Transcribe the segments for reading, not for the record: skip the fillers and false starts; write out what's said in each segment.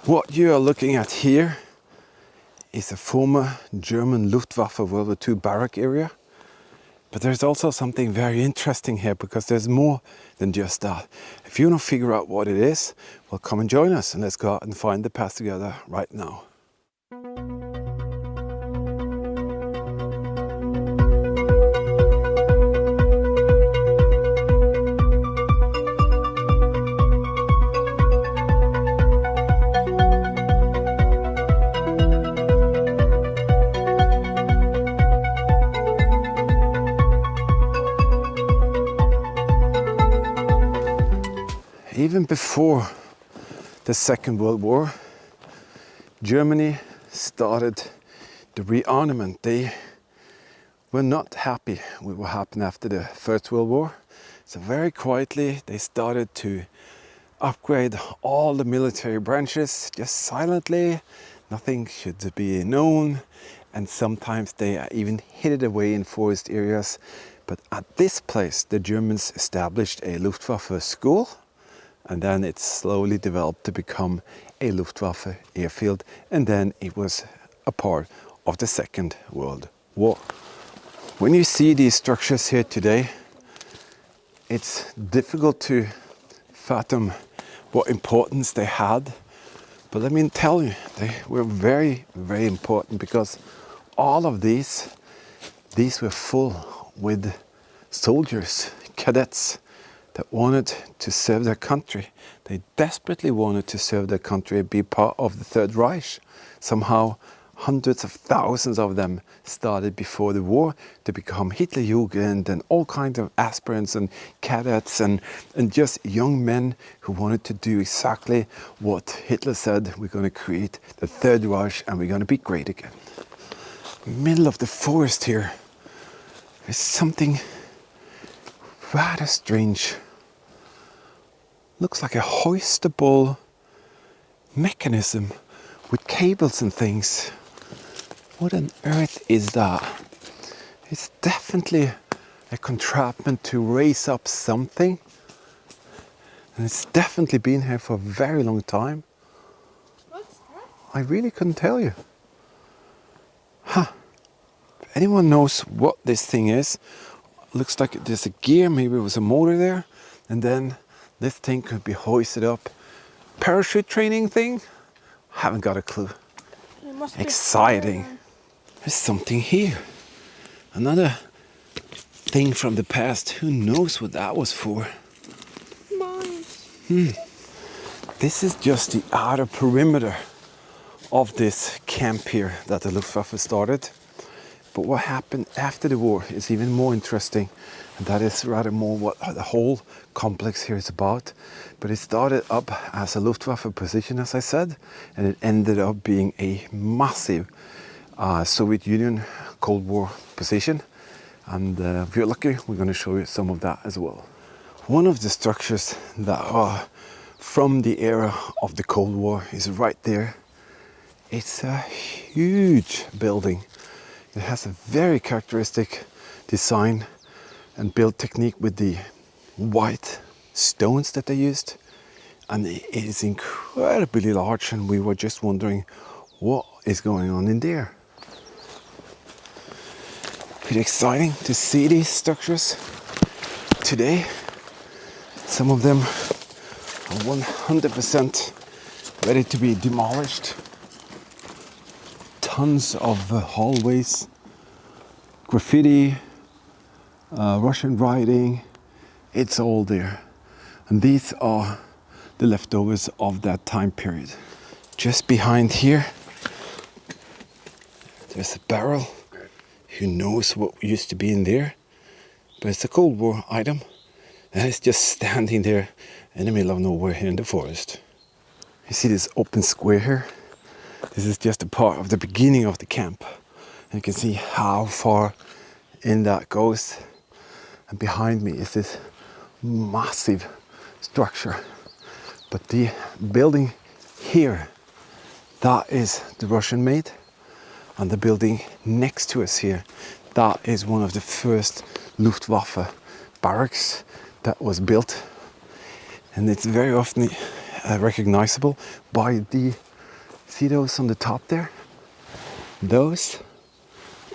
What you are looking at here is a former German Luftwaffe World War II barrack area. But there's also something very interesting here because there's more than just that. If you want to figure out what it is, well, come and join us and let's go out and find the path together right now. Even before the Second World War, Germany started the rearmament. They were not happy with what happened after the First World War. So very quietly they started to upgrade all the military branches, just silently. Nothing should be known. And sometimes they even hid it away in forest areas. But at this place, the Germans established a Luftwaffe school. And then it slowly developed to become a Luftwaffe airfield. And then it was a part of the Second World War. When you see these structures here today, it's difficult to fathom what importance they had. But let me tell you, they were very, very important because all of these were full with soldiers, cadets, that wanted to serve their country. They desperately wanted to serve their country and be part of the Third Reich. Somehow hundreds of thousands of them started before the war to become Hitlerjugend and all kinds of aspirants and cadets and just young men who wanted to do exactly what Hitler said. We're going to create the Third Reich and we're going to be great again. Middle of the forest here is something rather strange. Looks like a hoistable mechanism with cables and things. What on earth is that? It's definitely a contraption to raise up something. And it's definitely been here for a very long time. What's that? I really couldn't tell you. Huh. If anyone knows what this thing is, looks like there's a gear, maybe it was a motor there, and then this thing could be hoisted up. Parachute training thing? Haven't got a clue. Exciting. There's something here. Another thing from the past. Who knows what that was for? Mines. This is just the outer perimeter of this camp here that the Luftwaffe started. But what happened after the war is even more interesting, and that is rather more what the whole complex here is about. But it started up as a Luftwaffe position, as I said, and it ended up being a massive Soviet Union Cold War position. And if you're lucky, we're going to show you some of that as well. One of the structures that are from the era of the Cold War is right there. It's a huge building. It has a very characteristic design and build technique with the white stones that they used. And it is incredibly large, and we were just wondering what is going on in there. Pretty exciting to see these structures today. Some of them are 100% ready to be demolished. Tons of hallways, graffiti, Russian writing, it's all there. And these are the leftovers of that time period. Just behind here, there's a barrel. Who knows what used to be in there? But it's a Cold War item. And it's just standing there in the middle of nowhere here in the forest. You see this open square here? This is just a part of the beginning of the camp. And you can see how far in that goes. And behind me is this massive structure. But the building here, that is the Russian made. And the building next to us here, that is one of the first Luftwaffe barracks that was built. And it's very often recognizable by the See those on the top there? Those,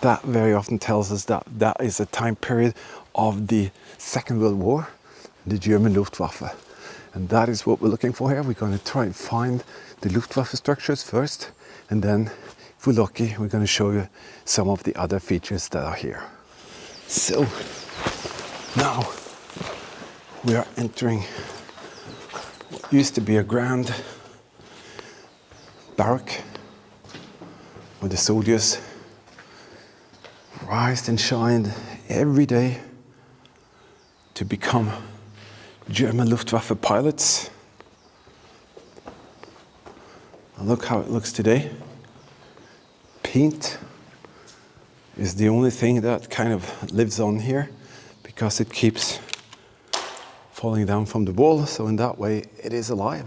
that very often tells us that that is a time period of the Second World War, the German Luftwaffe. And that is what we're looking for here. We're going to try and find the Luftwaffe structures first, and then if we're lucky, we're going to show you some of the other features that are here. So now we are entering what used to be a grand barrack where the soldiers rised and shined every day to become German Luftwaffe pilots. And look how it looks today. Paint is the only thing that kind of lives on here because it keeps falling down from the wall, so in that way it is alive.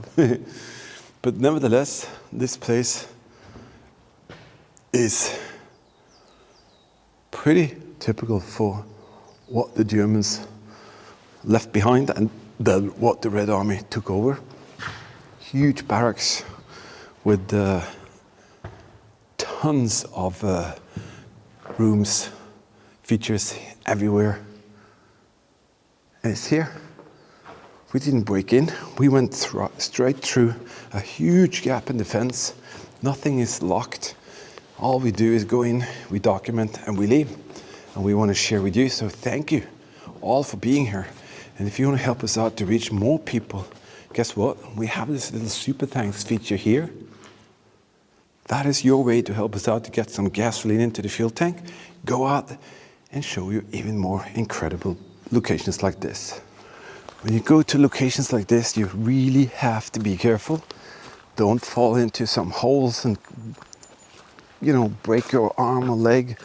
But nevertheless, this place is pretty typical for what the Germans left behind and what the Red Army took over. Huge barracks with tons of rooms, features everywhere. And it's here. We didn't break in. We went straight through a huge gap in the fence. Nothing is locked. All we do is go in, we document, and we leave. And we want to share with you. So thank you all for being here. And if you want to help us out to reach more people, guess what? We have this little super thanks feature here. That is your way to help us out to get some gasoline into the fuel tank. Go out and show you even more incredible locations like this. When you go to locations like this, you really have to be careful. Don't fall into some holes and, break your arm or leg.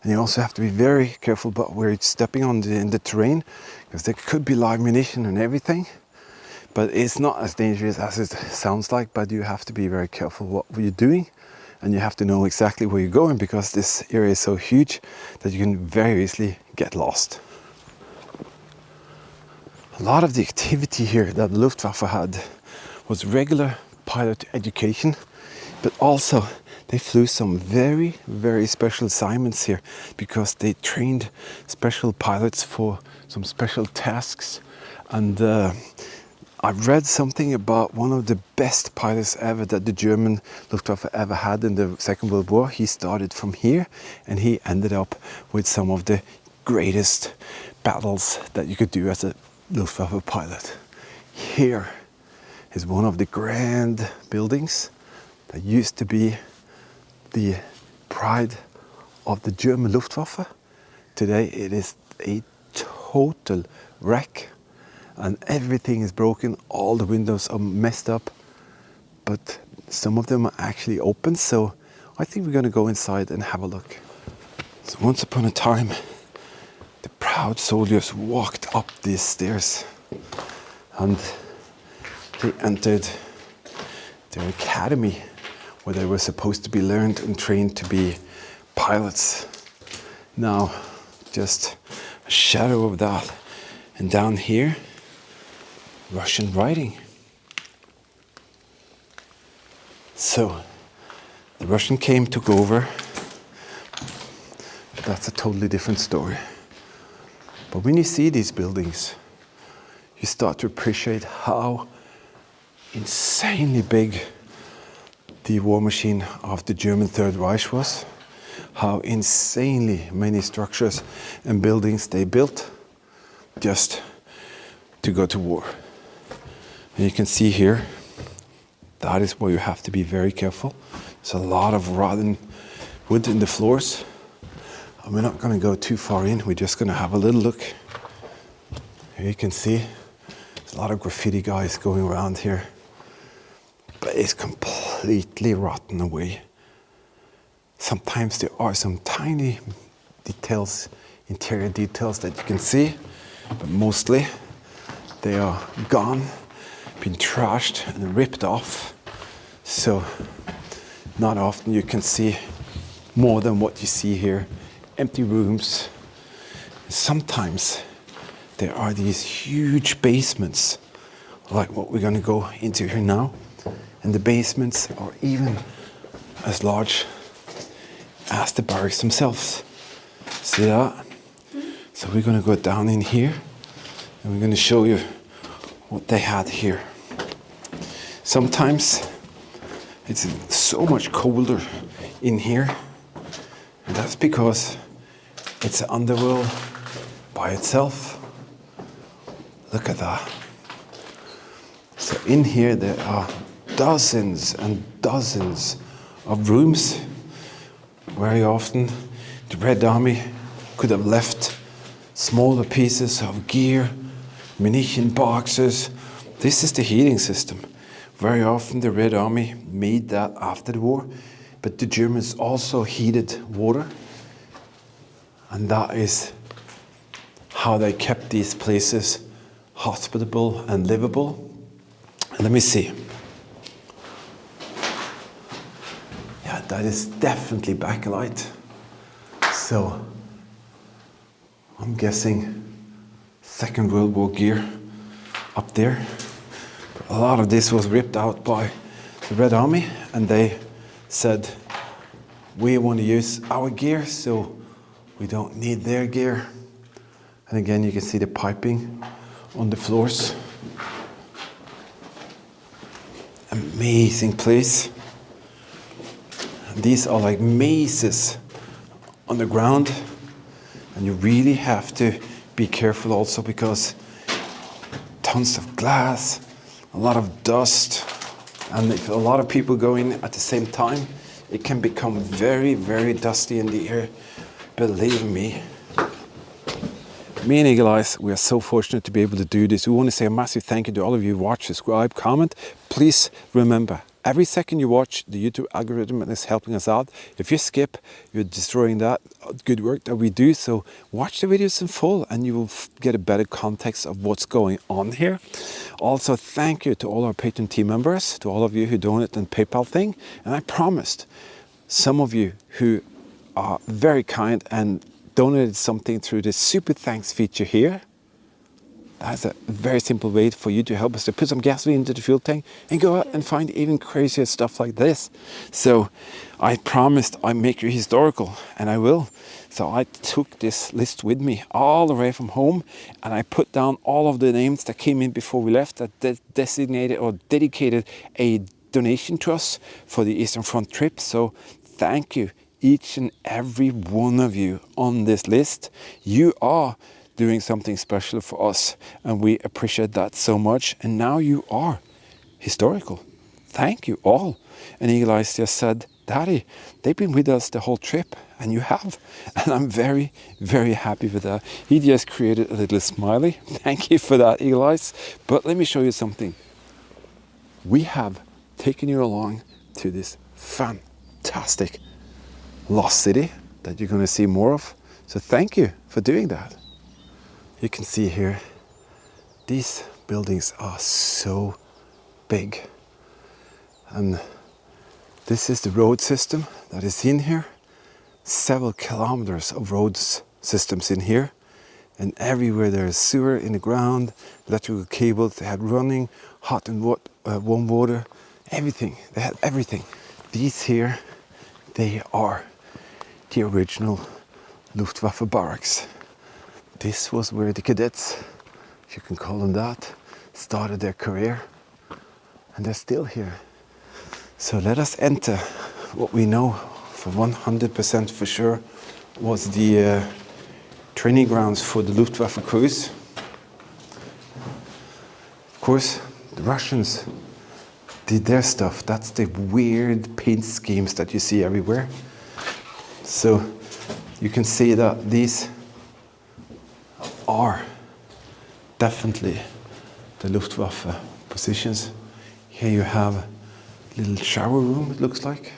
And you also have to be very careful about where you're stepping on in the terrain, because there could be live munition and everything. But it's not as dangerous as it sounds like, but you have to be very careful what you're doing. And you have to know exactly where you're going, because this area is so huge that you can very easily get lost. A lot of the activity here that the Luftwaffe had was regular pilot education, but also they flew some very, very special assignments here because they trained special pilots for some special tasks. And I've read something about one of the best pilots ever that the German Luftwaffe ever had in the Second World War. He started from here and he ended up with some of the greatest battles that you could do as a Luftwaffe pilot. Here is one of the grand buildings that used to be the pride of the German Luftwaffe. Today it is a total wreck and everything is broken. All the windows are messed up, but some of them are actually open, so I think we're going to go inside and have a look. So once upon a time, the proud soldiers walked up these stairs and they entered their academy where they were supposed to be learned and trained to be pilots. Now, just a shadow of that. And down here, Russian writing. So, the Russian came, took over. But that's a totally different story. But when you see these buildings, you start to appreciate how insanely big the war machine of the German Third Reich was, how insanely many structures and buildings they built just to go to war. And you can see here, that is where you have to be very careful. There's a lot of rotten wood in the floors. And we're not going to go too far in, we're just going to have a little look. Here you can see there's a lot of graffiti guys going around here. But it's completely rotten away. Sometimes there are some tiny details, interior details that you can see, but mostly they are gone, been trashed and ripped off. So not often you can see more than what you see here. Empty rooms. Sometimes there are these huge basements, like what we're going to go into here now. and the basements are even as large as the barracks themselves. See that? So we're going to go down in here and we're going to show you what they had here. Sometimes it's so much colder in here, and that's because it's an underworld by itself. Look at that. So in here there are dozens and dozens of rooms. Very often the Red Army could have left smaller pieces of gear, munition boxes. This is the heating system. Very often the Red Army made that after the war, but the Germans also heated water, and that is how they kept these places hospitable and livable. And let me see. Yeah, that is definitely backlight. So I'm guessing Second World War gear up there. But a lot of this was ripped out by the Red Army, and they said, we want to use our gear, so we don't need their gear. And again, you can see the piping on the floors. Amazing place. These are like mazes on the ground, and you really have to be careful also because tons of glass, a lot of dust, and if a lot of people go in at the same time, it can become very, very dusty in the air. Believe me. Me and Eagle Eyes, we are so fortunate to be able to do this. We want to say a massive thank you to all of you who watch, subscribe, comment. Please remember, every second you watch, the YouTube algorithm is helping us out. If you skip, you're destroying that good work that we do. So watch the videos in full and you will get a better context of what's going on here. Also, thank you to all our Patreon team members, to all of you who donate and PayPal thing. And I promised some of you who are very kind and donated something through the super thanks feature here. That's a very simple way for you to help us to put some gasoline into the fuel tank and go out and find even crazier stuff like this. So I promised I'd make you historical, and I will. So I took this list with me all the way from home, and I put down all of the names that came in before we left that designated or dedicated a donation to us for the Eastern Front trip. So thank you, each and every one of you on this list. You are doing something special for us, and we appreciate that so much. And now you are historical. Thank you all. And Eagle Eyes just said, Daddy, they've been with us the whole trip, and you have. And I'm very, very happy with that. He just created a little smiley. Thank you for that, Eagle Eyes. But let me show you something. We have taken you along to this fantastic lost city that you're going to see more of. So thank you for doing that. You can see here, these buildings are so big. And this is the road system that is in here. Several kilometers of road systems in here. And everywhere there is sewer in the ground, electrical cables, they had running, hot and warm water, everything. They had everything. These here, they are the original Luftwaffe barracks. This was where the cadets, if you can call them that, started their career, and they're still here. So let us enter what we know for 100% for sure was the training grounds for the Luftwaffe crews. Of course, the Russians did their stuff. That's the weird paint schemes that you see everywhere. So you can see that these are definitely the Luftwaffe positions. Here you have a little shower room, it looks like.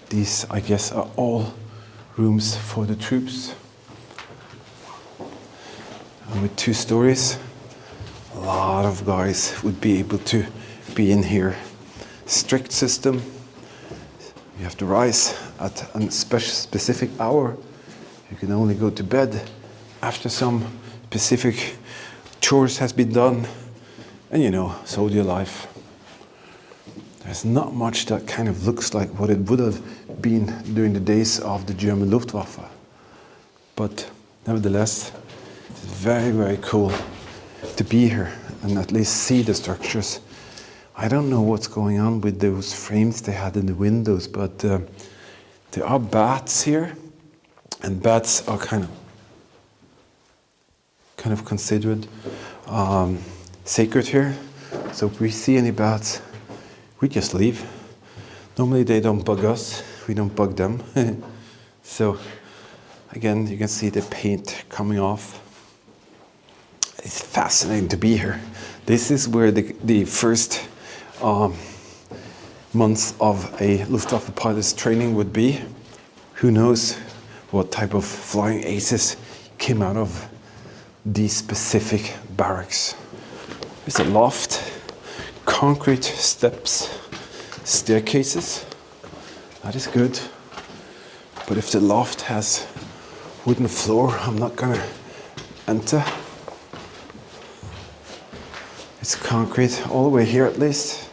These, I guess, are all rooms for the troops. And with 2 stories, a lot of guys would be able to be in here. Strict system. You have to rise at a specific hour. You can only go to bed after some specific chores has been done. And you know, soldier life. There's not much that kind of looks like what it would have been during the days of the German Luftwaffe. But nevertheless, it's very, very cool to be here and at least see the structures. I don't know what's going on with those frames they had in the windows, but there are bats here, and bats are kind of considered sacred here. So if we see any bats, we just leave. Normally they don't bug us, we don't bug them. So again, you can see the paint coming off. It's fascinating to be here. This is where the first months of a Luftwaffe pilot's training would be. Who knows what type of flying aces came out of these specific barracks. There's a loft, concrete steps, staircases. That is good. But if the loft has wooden floor, I'm not gonna enter. It's concrete all the way here at least.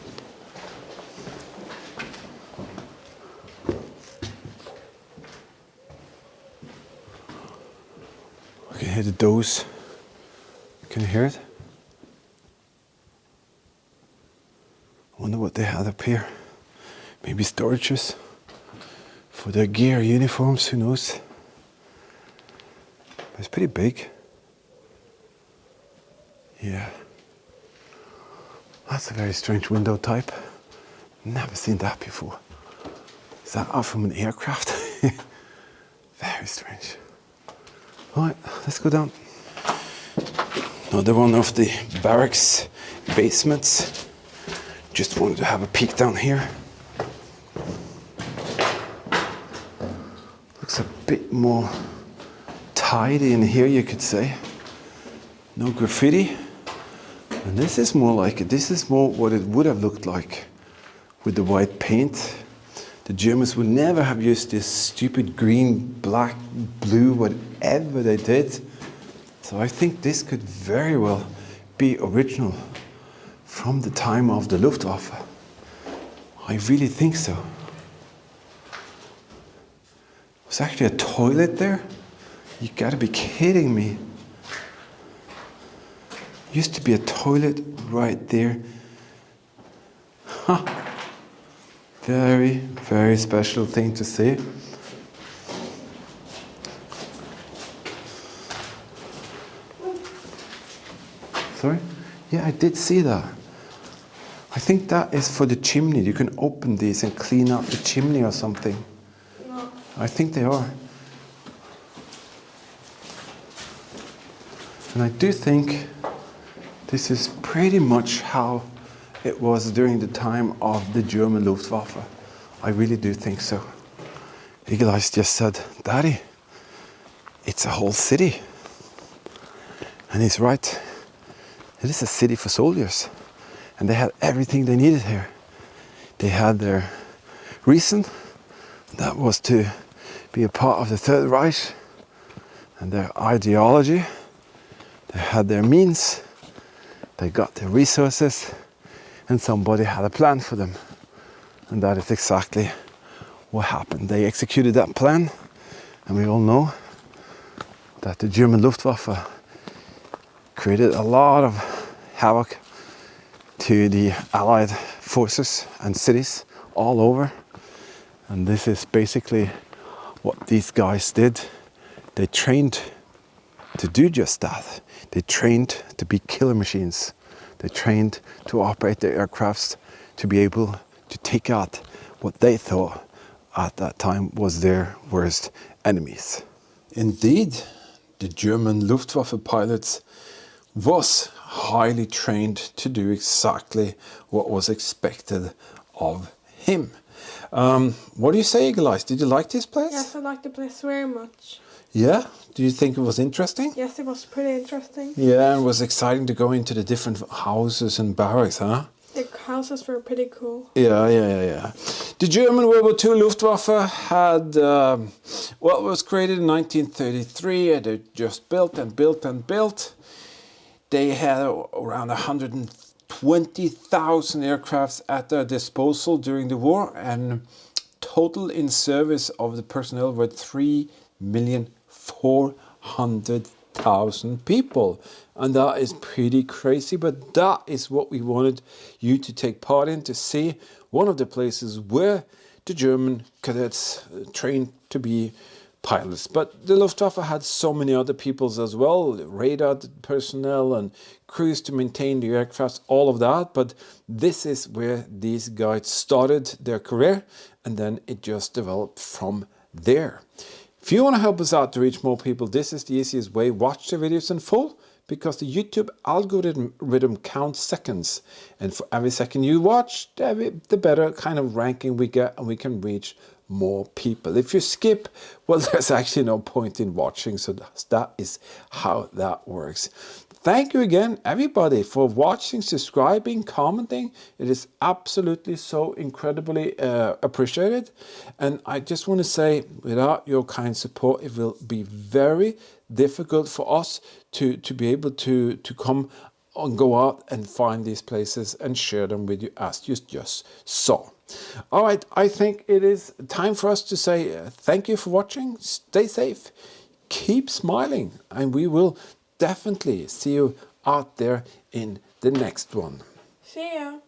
I can hear the doors. Can you hear it? I wonder what they had up here. Maybe storages for their gear, uniforms, who knows? It's pretty big. Yeah. That's a very strange window type. Never seen that before. Is that out from an aircraft? Very strange. Alright, let's go down. Another one of the barracks basements. Just wanted to have a peek down here. Looks a bit more tidy in here, you could say. No graffiti. And this is more like it. This is more what it would have looked like with the white paint. The Germans would never have used this stupid green, black, blue, whatever they did. So I think this could very well be original from the time of the Luftwaffe. I really think so. There's actually a toilet there? You gotta be kidding me. Used to be a toilet right there. Huh. Very, very special thing to see. Sorry? Yeah, I did see that. I think that is for the chimney. You can open these and clean up the chimney or something. No. I think they are. And I do think this is pretty much how it was during the time of the German Luftwaffe. I really do think so. Eagle Eyes just said, Daddy, it's a whole city. And he's right. It is a city for soldiers. And they had everything they needed here. They had their reason, that was to be a part of the Third Reich, and their ideology. They had their means, they got their resources, and somebody had a plan for them. And that is exactly what happened. They executed that plan, and we all know that the German Luftwaffe created a lot of havoc to the Allied forces and cities all over. And this is basically what these guys did. They trained to do just that. They trained to be killer machines. They trained to operate their aircrafts to be able to take out what they thought at that time was their worst enemies. Indeed, the German Luftwaffe pilots was highly trained to do exactly what was expected of him. What do you say, Eagle Eyes? Did you like this place? Yes, I like the place very much. Yeah? Do you think it was interesting? Yes, it was pretty interesting. Yeah, it was exciting to go into the different houses and barracks, huh? The houses were pretty cool. Yeah. The German World War II Luftwaffe had, it was created in 1933, and they just built and built and built. They had around 100 20,000 aircrafts at their disposal during the war, and total in service of the personnel were 3,400,000 people. And that is pretty crazy, but that is what we wanted you to take part in, to see one of the places where the German cadets trained to be pilots. But the Luftwaffe had so many other peoples as well, radar personnel and crews to maintain the aircrafts, all of that. But this is where these guys started their career, and then it just developed from there. If you want to help us out to reach more people, this is the easiest way. Watch the videos in full, because the YouTube algorithm counts seconds. And for every second you watch, the better kind of ranking we get, and we can reach more people. If you skip, well, there's actually no point in watching. So that is how that works. Thank you again, everybody, for watching, subscribing, commenting. It is absolutely so incredibly appreciated. And I just want to say, without your kind support, it will be very difficult for us to be able to come and go out and find these places and share them with you, as you just saw. All right, I think it is time for us to say thank you for watching. Stay safe, keep smiling, and we will definitely see you out there in the next one. See ya.